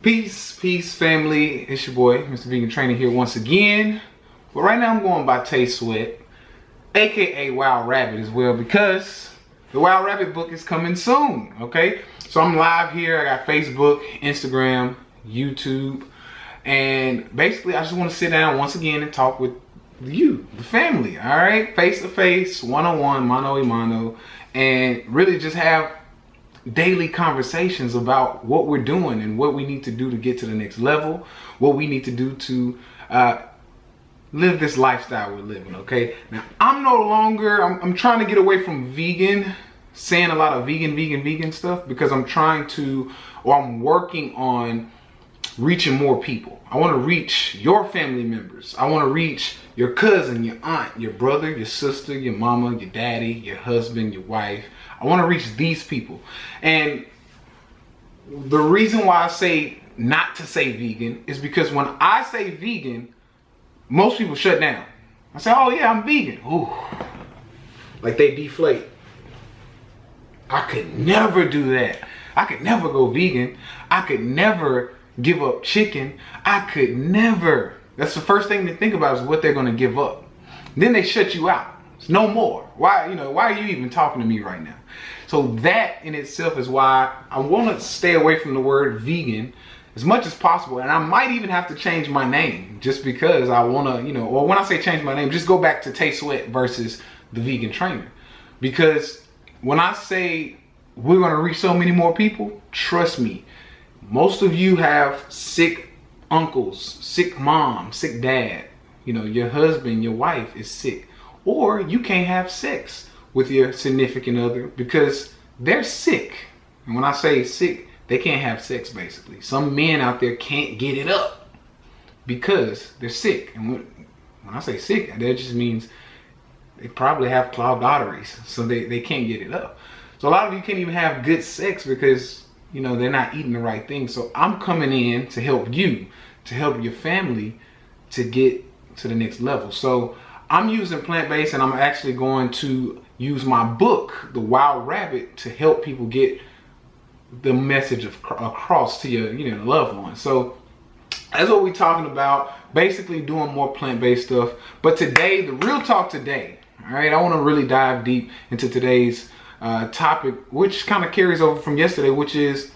Peace, family. It's your boy, Mr. Vegan Trainer here once again. But right now I'm going by Tay Sweat, aka Wild Rabbit as well, because the Wild Rabbit book is coming soon, okay? So I'm live here. I got Facebook, Instagram, YouTube, and basically I just want to sit down once again and talk with you, the family, all right? Face to face, one-on-one, mano a mano, and really just have daily conversations about what we're doing and what we need to do to get to the next level, what we need to do to live this lifestyle we're living, okay? Now, I'm trying to get away from vegan, saying a lot of vegan stuff, because I'm working on reaching more people. I want to reach your family members. I want to reach your cousin, your aunt, your brother, your sister, your mama, your daddy, your husband, your wife. I want to reach these people. And the reason why I say not to say vegan is because when I say vegan, most people shut down. I say, oh yeah, I'm vegan. Ooh, like they deflate. I could never do that. I could never go vegan. I could never give up chicken. I could never. That's the first thing to think about, is what they're going to give up. Then they shut you out. It's no more. Why are you even talking to me right now? So that in itself is why I want to stay away from the word vegan as much as possible. And I might even have to change my name, just because I want to, or when I say change my name, just go back to Tay Sweat versus the Vegan Trainer. Because when I say we're going to reach so many more people, trust me, most of you have sick uncles, sick mom, sick dad. Your husband, your wife is sick. Or you can't have sex with your significant other because they're sick. And when I say sick, they can't have sex, basically. Some men out there can't get it up because they're sick. And when I say sick, that just means they probably have clogged arteries, so they can't get it up. So a lot of you can't even have good sex because they're not eating the right thing. So I'm coming in to help you, to help your family to get to the next level. So I'm using plant-based, and I'm actually going to use my book, The Wild Rabbit, to help people get the message across to your loved ones. So that's what we're talking about, basically doing more plant-based stuff. But today, the real talk today, all right, I want to really dive deep into today's topic, which kind of carries over from yesterday, which is,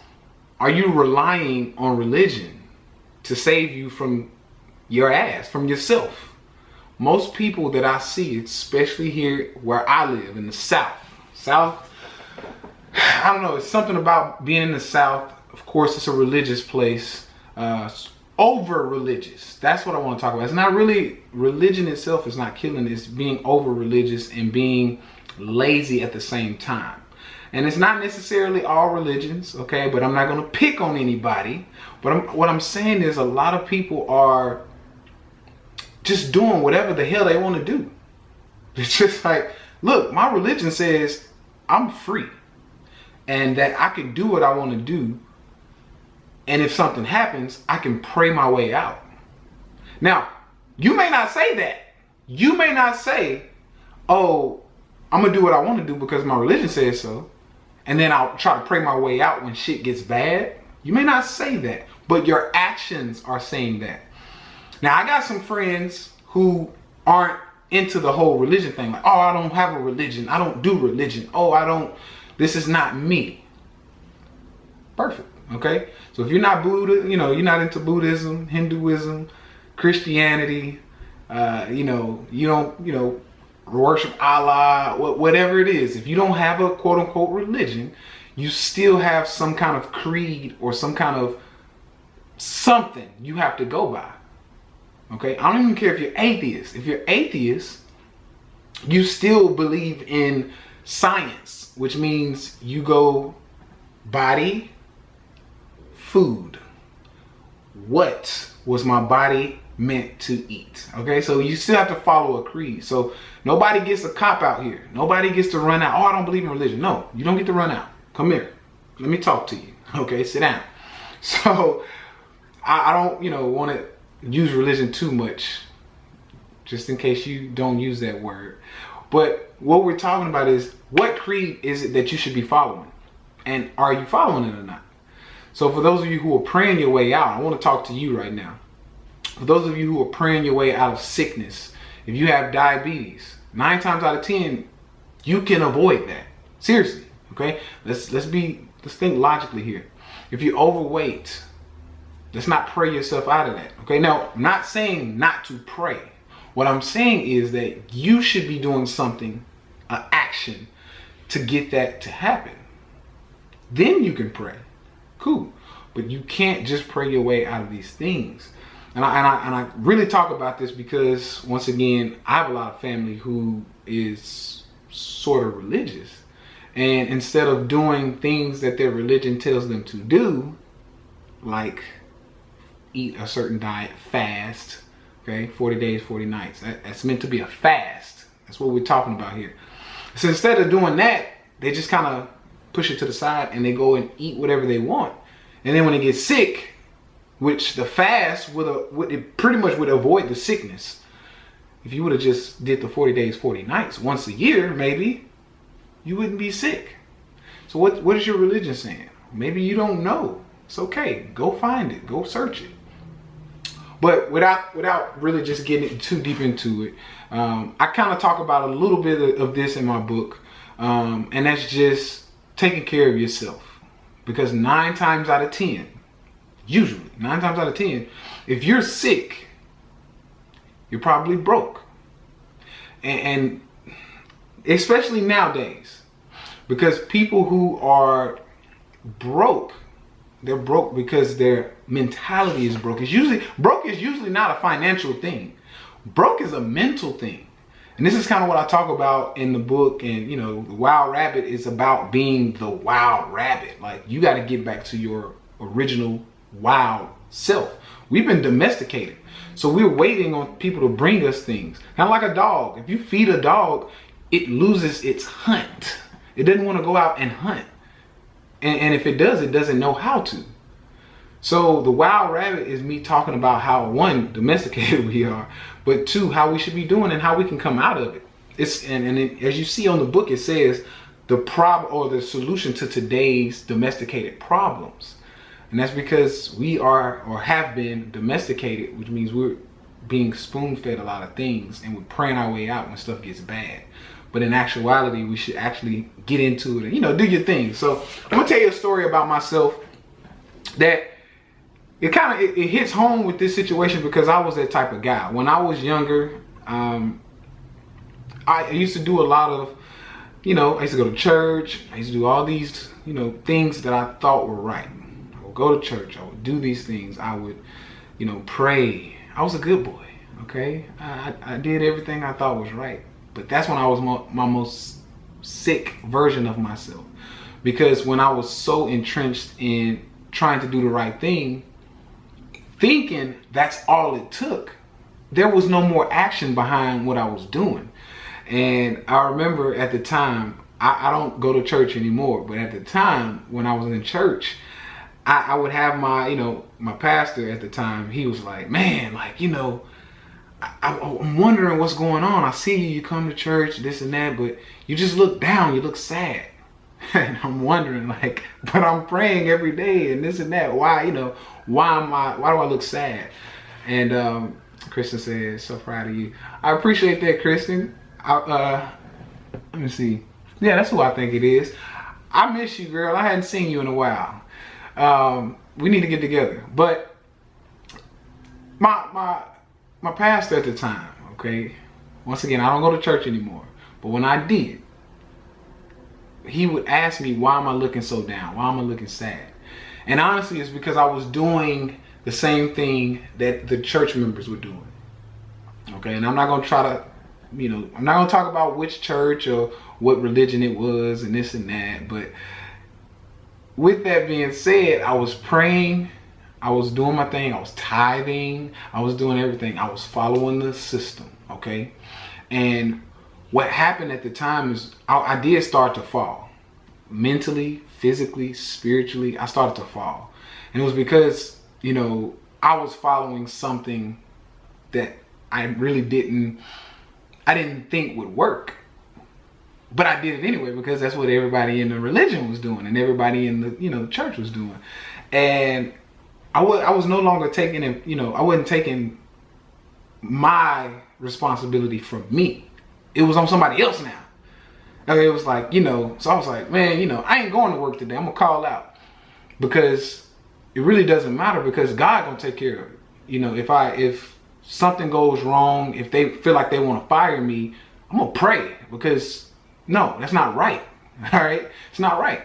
are you relying on religion to save you from your ass, from yourself? Most people that I see, especially here where I live in the South, I don't know, it's something about being in the South. Of course, it's a religious place, over religious. That's what I want to talk about. It's not really, religion itself is not killing, it's being over religious and being lazy at the same time. And it's not necessarily all religions, okay, but I'm not going to pick on anybody. But what I'm saying is, a lot of people are just doing whatever the hell they want to do. It's just like, look, my religion says I'm free and that I can do what I want to do. And if something happens, I can pray my way out. Now, you may not say that. You may not say, oh, I'm going to do what I want to do because my religion says so, and then I'll try to pray my way out when shit gets bad. You may not say that, but your actions are saying that. Now, I got some friends who aren't into the whole religion thing. Like, oh, I don't have a religion. I don't do religion. Oh, this is not me. Perfect, okay? So if you're not Buddha, you're not into Buddhism, Hinduism, Christianity, you don't, worship Allah, whatever it is. If you don't have a quote unquote religion, you still have some kind of creed or some kind of something you have to go by. Okay, I don't even care if you're atheist. If you're atheist, you still believe in science, which means you go body, food. What was my body meant to eat? Okay, so you still have to follow a creed. So nobody gets a cop out here. Nobody gets to run out. Oh, I don't believe in religion. No, you don't get to run out. Come here. Let me talk to you. Okay, sit down. So I don't, want to use religion too much, just in case you don't use that word. But what we're talking about is, what creed is it that you should be following? And are you following it or not? So for those of you who are praying your way out, I want to talk to you right now. For those of you who are praying your way out of sickness, if you have diabetes, 9 times out of 10, you can avoid that. Seriously, okay? Let's think logically here. If you're overweight, let's not pray yourself out of that. Okay, now I'm not saying not to pray. What I'm saying is that you should be doing something, an action, to get that to happen. Then you can pray. Cool. But you can't just pray your way out of these things. And I really talk about this because, once again, I have a lot of family who is sort of religious. And instead of doing things that their religion tells them to do, like eat a certain diet, fast, okay, 40 days, 40 nights. That's meant to be a fast. That's what we're talking about here. So instead of doing that, they just kind of push it to the side and they go and eat whatever they want. And then when they get sick, which the fast it pretty much would avoid the sickness. If you would have just did the 40 days, 40 nights once a year, maybe you wouldn't be sick. So what is your religion saying? Maybe you don't know. It's okay. Go find it. Go search it. But without really just getting too deep into it, I kind of talk about a little bit of this in my book, and that's just taking care of yourself. Because 9 times out of 10, usually 9 times out of 10, if you're sick, you're probably broke. And especially nowadays, because people who are broke, they're broke because their mentality is broke. Broke is usually not a financial thing. Broke is a mental thing. And this is kind of what I talk about in the book. And, you know, the Wild Rabbit is about being the wild rabbit. Like, you got to get back to your original wild self. We've been domesticated. So we're waiting on people to bring us things. Kind of like a dog. If you feed a dog, it loses its hunt. It doesn't want to go out and hunt. And if it does, it doesn't know how to. So the Wild Rabbit is me talking about how, 1, domesticated we are, but 2, how we should be doing and how we can come out of it. As you see on the book, it says the problem or the solution to today's domesticated problems. And that's because we are or have been domesticated, which means we're being spoon-fed a lot of things and we're praying our way out when stuff gets bad. But in actuality, we should actually get into it and, you know, do your thing. So I'm gonna tell you a story about myself that it hits home with this situation because I was that type of guy. When I was younger, I used to do a lot of, you know, I used to go to church. I used to do all these, you know, things that I thought were right. I would go to church. I would do these things. I would, you know, pray. I was a good boy, okay? I did everything I thought was right. But that's when I was my most sick version of myself. Because when I was so entrenched in trying to do the right thing, thinking that's all it took, there was no more action behind what I was doing. And I remember at the time, I don't go to church anymore, but at the time when I was in church, I would have my, you know, my pastor at the time, he was like, man, like, you know, I'm wondering what's going on. I see you come to church, this and that, but you just look down, you look sad. And I'm wondering, like, but I'm praying every day and this and that. Why, you know, why do I look sad? And Kristen said, so proud of you. I appreciate that, Kristen. Let me see. Yeah, that's who I think it is. I miss you, girl. I hadn't seen you in a while. We need to get together. But my pastor at the time, okay, once again, I don't go to church anymore. But when I did, he would ask me, why am I looking so down? Why am I looking sad? And honestly, it's because I was doing the same thing that the church members were doing. Okay, and I'm not going to try to, you know, I'm not going to talk about which church or what religion it was and this and that. But with that being said, I was praying, I was doing my thing, I was tithing, I was doing everything. I was following the system, okay? And what happened at the time is I did start to fall. Mentally, physically, spiritually, I started to fall. And it was because, you know, I was following something that I really didn't think would work. But I did it anyway because that's what everybody in the religion was doing and everybody in the, you know, church was doing. And I was no longer taking it, you know, I wasn't taking my responsibility from me. It was on somebody else now. It was like, you know, so I was like, man, you know, I ain't going to work today. I'm gonna call out, because it really doesn't matter, because God gonna take care of it. You know, if something goes wrong, if they feel like they want to fire me, I'm gonna pray, because no, that's not right. All right, it's not right.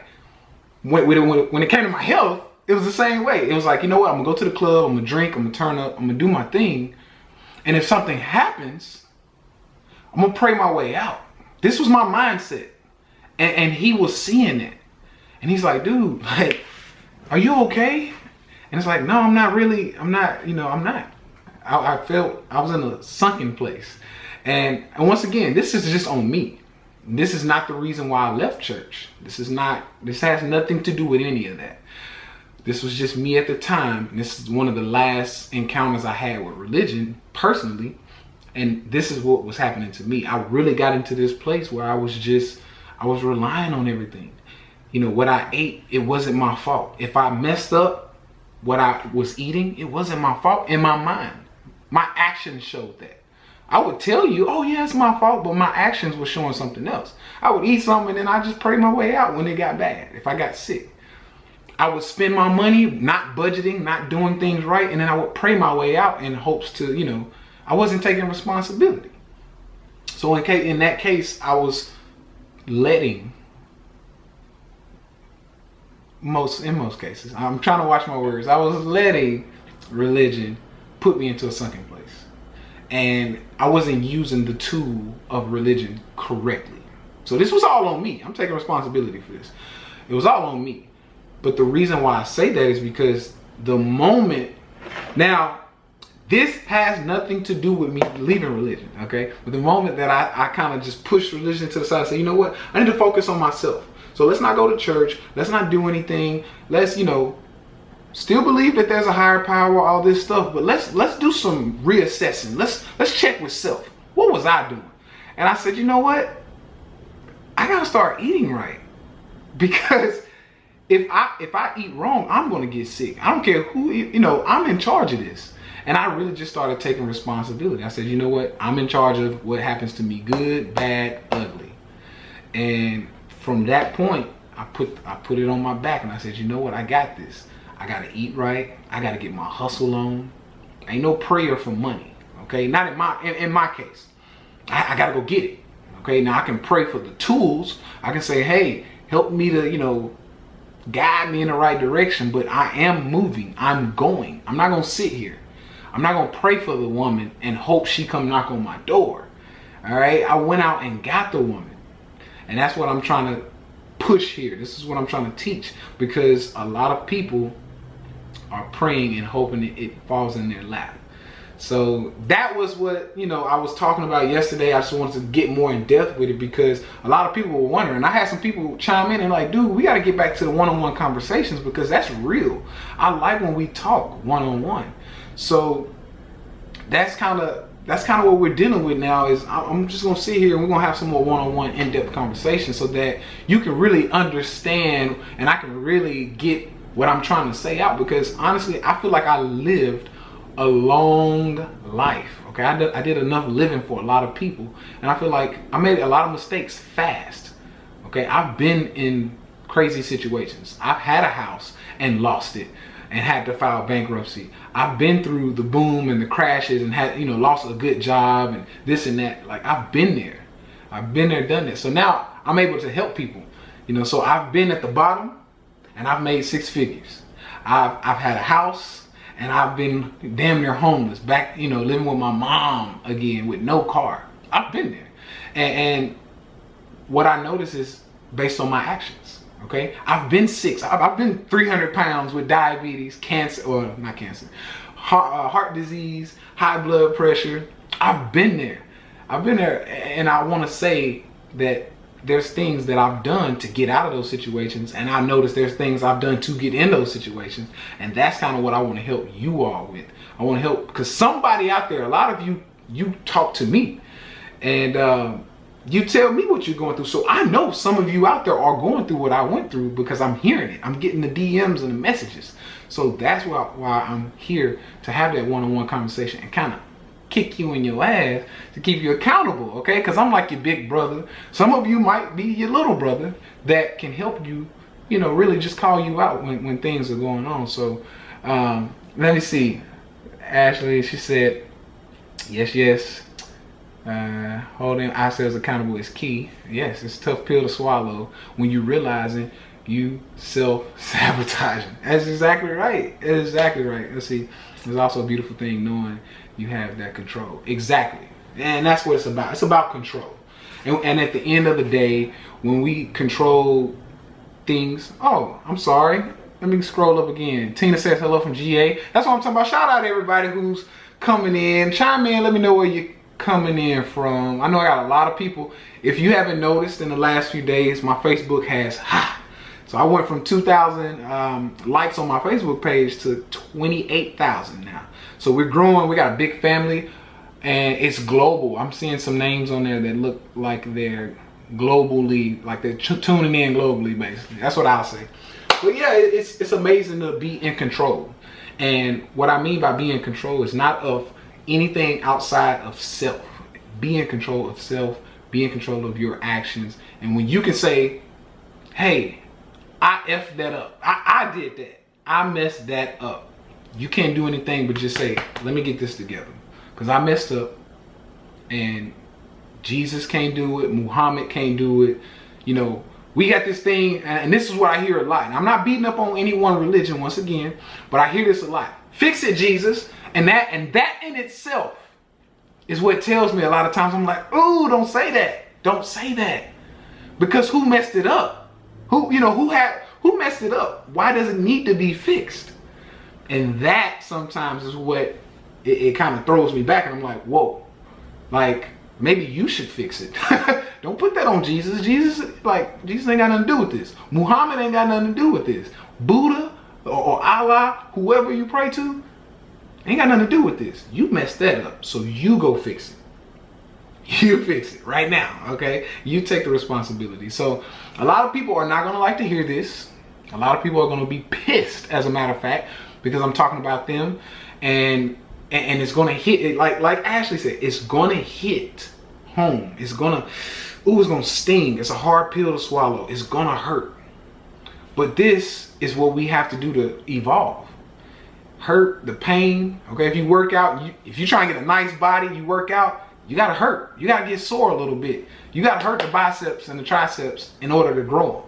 When it came to my health, it was the same way. It was like, you know what, I'm gonna go to the club, I'm gonna drink, I'm gonna turn up, I'm gonna do my thing, and if something happens, I'm gonna pray my way out. This was my mindset, and he was seeing it, and he's like, dude, like, are you okay? And it's like, no, I'm not really. I'm not. You know, I'm not. I felt I was in a sunken place, and once again, this is just on me. This is not the reason why I left church. This has nothing to do with any of that. This was just me at the time. And this is one of the last encounters I had with religion personally. And this is what was happening to me. I really got into this place where I was relying on everything. You know, what I ate, it wasn't my fault. If I messed up what I was eating, it wasn't my fault in my mind. My actions showed that. I would tell you, oh yeah, it's my fault, but my actions were showing something else. I would eat something and then I just pray my way out when it got bad, if I got sick. I would spend my money not budgeting, not doing things right, and then I would pray my way out in hopes to, you know, I wasn't taking responsibility. So in that case, I was letting, in most cases, I'm trying to watch my words, I was letting religion put me into a sunken place. And I wasn't using the tool of religion correctly. So this was all on me. I'm taking responsibility for this. It was all on me. But the reason why I say that is because the moment, now, this has nothing to do with me leaving religion, okay? But the moment that I kind of just pushed religion to the side and say, you know what? I need to focus on myself. So let's not go to church. Let's not do anything. Let's, you know, still believe that there's a higher power, all this stuff, but let's do some reassessing. Let's check with self. What was I doing? And I said, you know what? I gotta start eating right, because if I eat wrong, I'm gonna get sick. I don't care who, you know, I'm in charge of this. And I really just started taking responsibility. I said, you know what? I'm in charge of what happens to me, good, bad, ugly. And from that point, I put it on my back, and I said, you know what? I got this. I gotta eat right. I gotta get my hustle on. Ain't no prayer for money, okay? Not in my case. I gotta go get it, okay? Now I can pray for the tools. I can say, hey, help me to, you know, guide me in the right direction. But I am moving. I'm going. I'm not gonna sit here. I'm not gonna pray for the woman and hope she come knock on my door. All right? I went out and got the woman, and that's what I'm trying to push here. This is what I'm trying to teach, because a lot of people are praying and hoping it falls in their lap. So that was what, you know, I was talking about yesterday. I just wanted to get more in depth with it, because a lot of people were wondering. I had some people chime in and like, dude, we got to get back to the one-on-one conversations, because that's real. I like when we talk one-on-one. So that's kind of what we're dealing with now. Is I'm just gonna sit here and we're gonna have some more one-on-one in-depth conversations, so that you can really understand and I can really get what I'm trying to say out. Because honestly, I feel like I lived a long life. Okay, I did enough living for a lot of people, and I feel like I made a lot of mistakes fast. Okay, I've been in crazy situations. I've had a house and lost it and had to file bankruptcy. I've been through the boom and the crashes and had, you know, lost a good job and this and that. Like, I've been there. I've been there, done this. So now I'm able to help people. You know, so I've been at the bottom and I've made 6 figures. I've had a house and I've been damn near homeless, back, you know, living with my mom again with no car. I've been there. And what I notice is based on my actions. Okay, I've been sick. I've been 300 pounds with diabetes, cancer, or not cancer, heart disease, high blood pressure. I've been there. And I want to say that there's things that I've done to get out of those situations, and I notice there's things I've done to get in those situations, and that's kind of what I want to help you all with. I want to help, because somebody out there, a lot of you talk to me, and You tell me what you're going through. So I know some of you out there are going through what I went through because I'm hearing it. I'm getting the DMs and the messages. So that's why I'm here to have that one-on-one conversation and kind of kick you in your ass to keep you accountable, okay? Because I'm like your big brother. Some of you might be your little brother that can help you, you know, really just call you out when things are going on. So let me see. Ashley, she said, yes. Holding ourselves accountable is key. Yes, it's a tough pill to swallow when you realizing you self-sabotaging. That's exactly right. Exactly right. Let's see. There's also a beautiful thing knowing you have that control. Exactly. And that's what it's about. It's about control. And at the end of the day, when we control things, oh, I'm sorry. Let me scroll up again. Tina says hello from GA. That's what I'm talking about. Shout out to everybody who's coming in. Chime in. Let me know where you're coming in from. I know I got a lot of people. If you haven't noticed in the last few days, my Facebook has so I went from 2,000 likes on my Facebook page to 28,000 now. So we're growing. We got a big family and it's global. I'm seeing some names on there that look like they're globally, like they're tuning in globally, basically. That's what I'll say. But yeah, it's amazing to be in control. And what I mean by being in control is not of anything outside of self. Be in control of self. Be in control of your actions. And when you can say, hey, I effed that up. I did that. I messed that up. You can't do anything but just say, let me get this together. Because I messed up. And Jesus can't do it. Muhammad can't do it. You know, we got this thing. And this is what I hear a lot. And I'm not beating up on any one religion once again. But I hear this a lot. Fix it, Jesus. And that in itself is what tells me a lot of times, I'm like, ooh, don't say that. Don't say that. Because who messed it up? Who messed it up? Why does it need to be fixed? And that sometimes is what it kind of throws me back. And I'm like, whoa, like maybe you should fix it. Don't put that on Jesus. Jesus ain't got nothing to do with this. Muhammad ain't got nothing to do with this. Buddha or Allah, whoever you pray to, ain't got nothing to do with this. You messed that up, so you go fix it. You fix it right now, okay? You take the responsibility. So a lot of people are not going to like to hear this. A lot of people are going to be pissed, as a matter of fact, because I'm talking about them. And it's going to hit, like Ashley said, it's going to hit home. It's going to sting. It's a hard pill to swallow. It's going to hurt. But this is what we have to do to evolve. Hurt, the pain, okay? If you work out, if you're trying to get a nice body, you work out, you gotta hurt. You gotta get sore a little bit. You gotta hurt the biceps and the triceps in order to grow.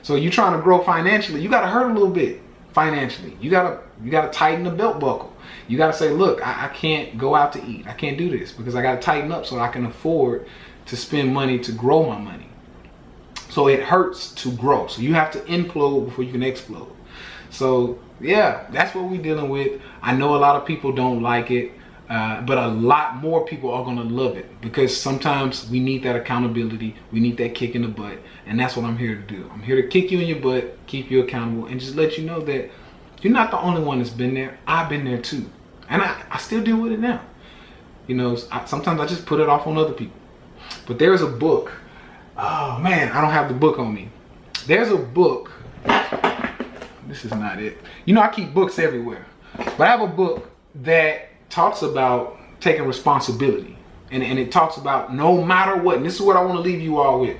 So you're trying to grow financially, you gotta hurt a little bit financially. You gotta tighten the belt buckle. You gotta say, look, I can't go out to eat. I can't do this because I gotta tighten up so I can afford to spend money to grow my money. So it hurts to grow. So you have to implode before you can explode. So yeah, that's what we're dealing with. I know a lot of people don't like it. But a lot more people are going to love it because sometimes we need that accountability. We need that kick in the butt. And that's what I'm here to do. I'm here to kick you in your butt, keep you accountable, and just let you know that you're not the only one that's been there. I've been there too. And I still deal with it now. You know, sometimes I just put it off on other people. But there's a book. Oh man, I don't have the book on me. There's a book. This is not it. You know, I keep books everywhere. But I have a book that talks about taking responsibility, and it talks about no matter what, and this is what I want to leave you all with.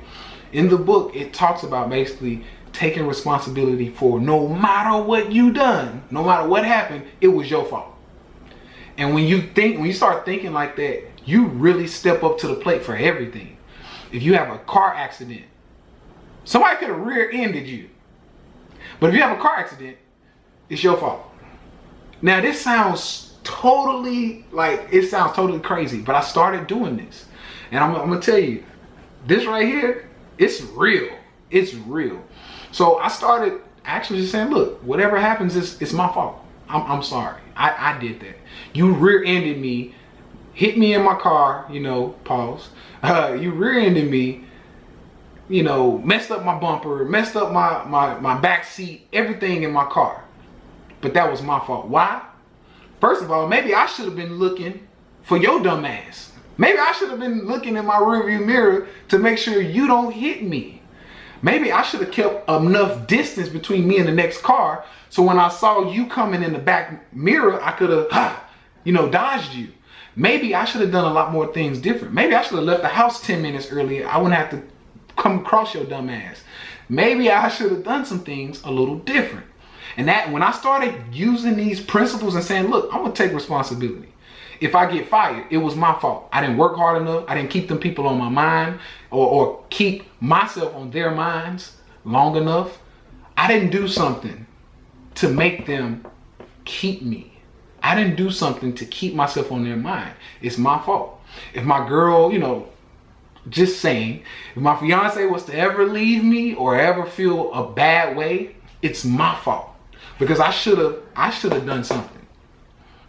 In the book, it talks about basically taking responsibility for no matter what you done, no matter what happened, it was your fault. And when you start thinking like that, you really step up to the plate for everything. If you have a car accident, somebody could have rear-ended you, but if you have a car accident, it's your fault. Now this sounds totally crazy, but I started doing this, and I'm gonna tell you, this right here, it's real. It's real. So I started actually just saying, look, whatever happens, it's my fault. I'm sorry. I did that. You rear-ended me, hit me in my car, you know, pause. You rear-ended me, you know, messed up my bumper, messed up my back seat, everything in my car. But that was my fault. Why? First of all, maybe I should have been looking for your dumb ass. Maybe I should have been looking in my rearview mirror to make sure you don't hit me. Maybe I should have kept enough distance between me and the next car so when I saw you coming in the back mirror, I could have, dodged you. Maybe I should have done a lot more things different. Maybe I should have left the house 10 minutes earlier. I wouldn't have to come across your dumb ass. Maybe I should have done some things a little different. And that when I started using these principles and saying, look, I'm gonna take responsibility. If I get fired, it was my fault. I didn't work hard enough. I didn't keep them people on my mind or keep myself on their minds long enough. I didn't do something to make them keep me. I didn't do something to keep myself on their mind. It's my fault. If my girl, just saying, if my fiance was to ever leave me or ever feel a bad way, it's my fault. Because I should have done something.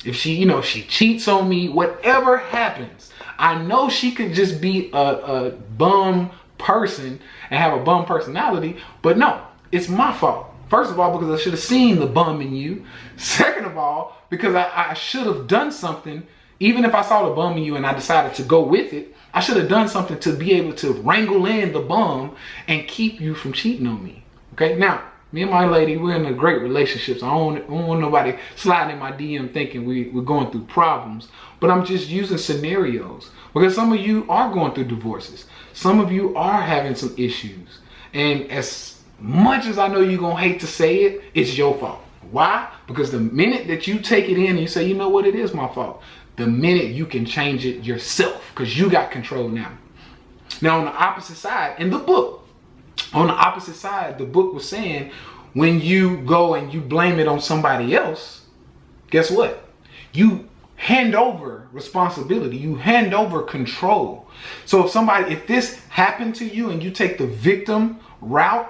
If she, if she cheats on me, whatever happens, I know she could just be a bum person and have a bum personality, but no, it's my fault. First of all, because I should have seen the bum in you. Second of all, because I should have done something, even if I saw the bum in you and I decided to go with it, I should have done something to be able to wrangle in the bum and keep you from cheating on me. Okay, now, me and my lady, we're in a great relationship, so I don't want nobody sliding in my DM thinking we're going through problems. But I'm just using scenarios because some of you are going through divorces. Some of you are having some issues. And as much as I know you're going to hate to say it, it's your fault. Why? Because the minute that you take it in and you say, you know what, it is my fault, the minute you can change it yourself because you got control now. Now, on the opposite side, in the book, the book was saying when you go and you blame it on somebody else, guess what? You hand over responsibility. You hand over control. So if this happened to you and you take the victim route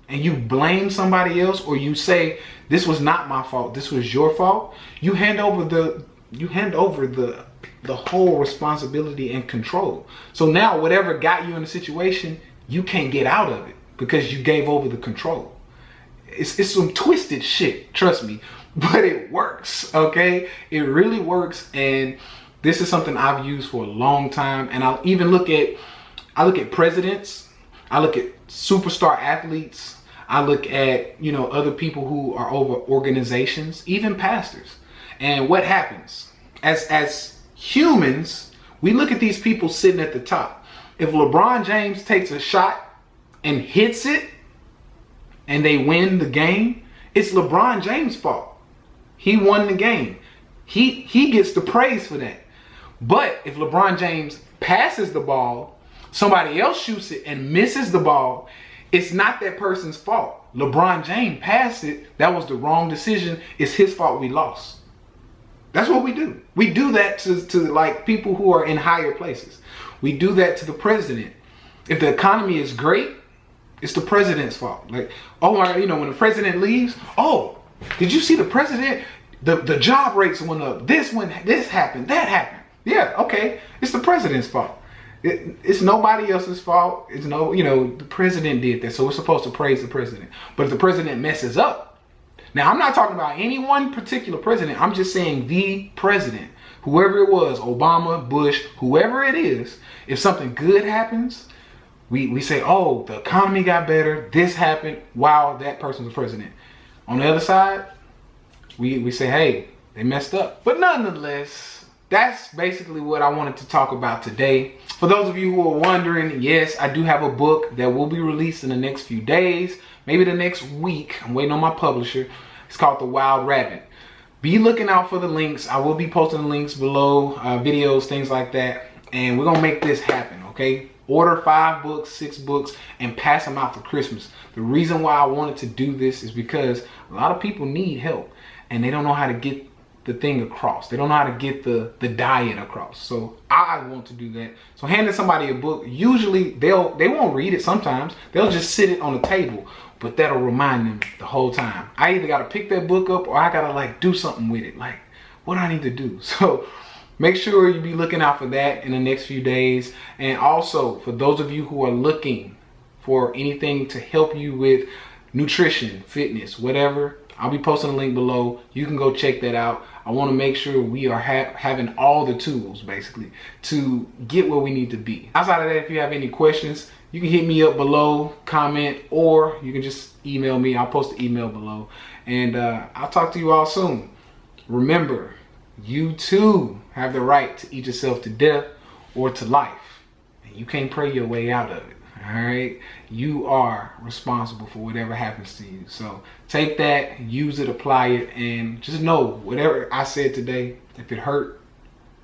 and you blame somebody else, or you say, this was not my fault, this was your fault, you hand over the whole responsibility and control. So now whatever got you in the situation, you can't get out of it because you gave over the control. It's some twisted shit, trust me, but it works, okay? It really works, and this is something I've used for a long time. And I'll even look at presidents, I look at superstar athletes, I look at, other people who are over organizations, even pastors. And what happens? As humans, we look at these people sitting at the top. If LeBron James takes a shot and hits it and they win the game, it's LeBron James' fault. He won the game. He gets the praise for that. But if LeBron James passes the ball, somebody else shoots it and misses the ball, it's not that person's fault. LeBron James passed it. That was the wrong decision. It's his fault we lost. That's what we do. We do that to like people who are in higher places. We do that to the president. If the economy is great, it's the president's fault. Like, oh my, when the president leaves, oh, did you see the president? The job rates went up. This happened, that happened. Yeah, okay, it's the president's fault. It's nobody else's fault. It's the president did that, so we're supposed to praise the president. But if the president messes up, now I'm not talking about any one particular president. I'm just saying the president, whoever it was, Obama, Bush, whoever it is. If something good happens, we say, oh, the economy got better, this happened, wow, that person was president. On the other side, we say, hey, they messed up. But nonetheless, that's basically what I wanted to talk about today. For those of you who are wondering, yes, I do have a book that will be released in the next few days, maybe the next week. I'm waiting on my publisher. It's called The Wild Rabbit. Be looking out for the links. I will be posting the links below, videos, things like that. And we're going to make this happen, okay? Order 5 books, 6 books, and pass them out for Christmas. The reason why I wanted to do this is because a lot of people need help and they don't know how to get the thing across. They don't know how to get the diet across. So I want to do that. So handing somebody a book, usually they won't read it sometimes. They'll just sit it on the table, but that'll remind them the whole time. I either got to pick that book up or I got to like do something with it. Like, what do I need to do? So make sure you be looking out for that in the next few days. And also, for those of you who are looking for anything to help you with nutrition, fitness, whatever, I'll be posting a link below. You can go check that out. I want to make sure we are having all the tools, basically, to get where we need to be. Outside of that, if you have any questions, you can hit me up below, comment, or you can just email me. I'll post the email below. And I'll talk to you all soon. Remember, you too have the right to eat yourself to death or to life. And you can't pray your way out of it. All right, you are responsible for whatever happens to you. So take that, use it, apply it, and just know whatever I said today, if it hurt,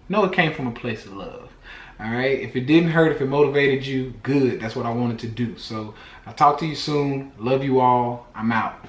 know it came from a place of love. All right, if it didn't hurt, if it motivated you, good. That's what I wanted to do. So I'll talk to you soon. Love you all. I'm out.